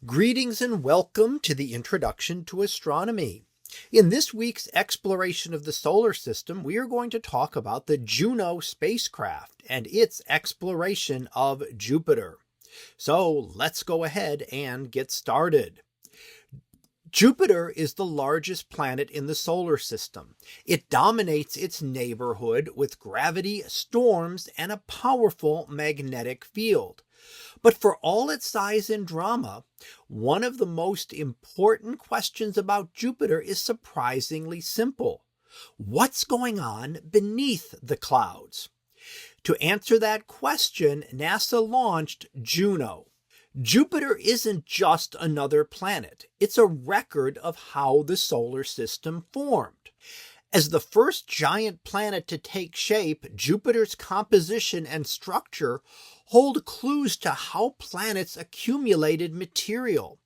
Greetings and welcome to the Introduction to Astronomy. In this week's exploration of the solar system, we are going to talk about the Juno spacecraft and its exploration of Jupiter. So let's go ahead and get started. Jupiter is the largest planet in the solar system. It dominates its neighborhood with gravity, storms, and a powerful magnetic field. But for all its size and drama, one of the most important questions about Jupiter is surprisingly simple. What's going on beneath the clouds? To answer that question, NASA launched Juno. Jupiter isn't just another planet. It's a record of how the solar system formed. As the first giant planet to take shape, Jupiter's composition and structure hold clues to how planets accumulated material,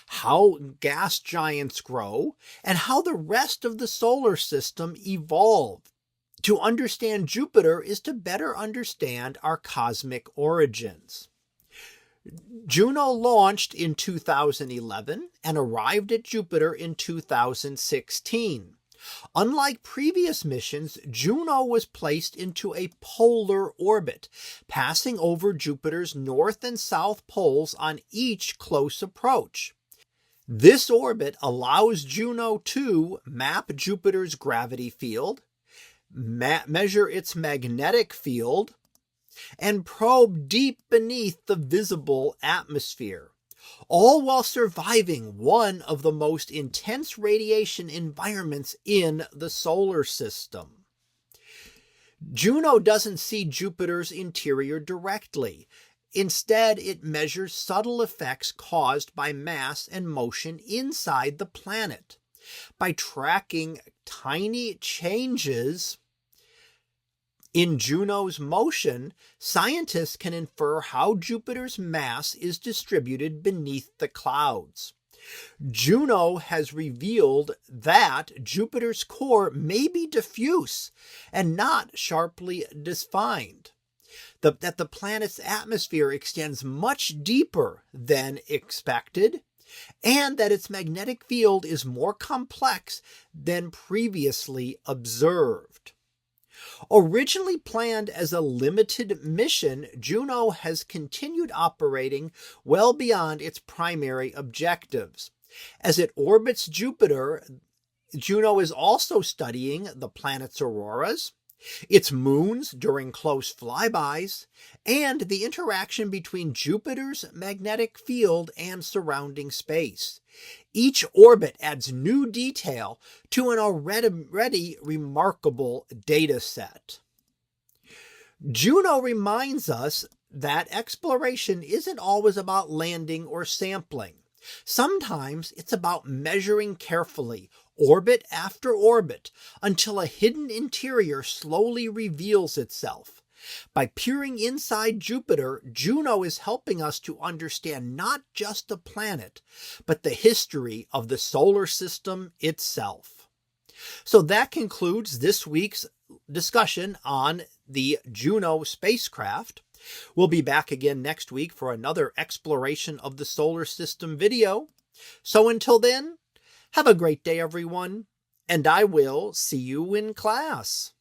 how gas giants grow, and how the rest of the solar system evolved. To understand Jupiter is to better understand our cosmic origins. Juno launched in 2011 and arrived at Jupiter in 2016. Unlike previous missions, Juno was placed into a polar orbit, passing over Jupiter's north and south poles on each close approach. This orbit allows Juno to map Jupiter's gravity field, measure its magnetic field, and probe deep beneath the visible atmosphere, all while surviving one of the most intense radiation environments in the solar system. Juno doesn't see Jupiter's interior directly. Instead, it measures subtle effects caused by mass and motion inside the planet. By tracking tiny changes in Juno's motion, scientists can infer how Jupiter's mass is distributed beneath the clouds. Juno has revealed that Jupiter's core may be diffuse and not sharply defined, that the planet's atmosphere extends much deeper than expected, and that its magnetic field is more complex than previously observed. Originally planned as a limited mission, Juno has continued operating well beyond its primary objectives. As it orbits Jupiter, Juno is also studying the planet's auroras, its moons during close flybys, and the interaction between Jupiter's magnetic field and surrounding space. Each orbit adds new detail to an already remarkable data set. Juno reminds us that exploration isn't always about landing or sampling. Sometimes it's about measuring carefully, orbit after orbit, until a hidden interior slowly reveals itself. By peering inside Jupiter, Juno is helping us to understand not just the planet, but the history of the solar system itself. So that concludes this week's discussion on the Juno spacecraft. We'll be back again next week for another exploration of the solar system video. So until then, have a great day, everyone, and I will see you in class.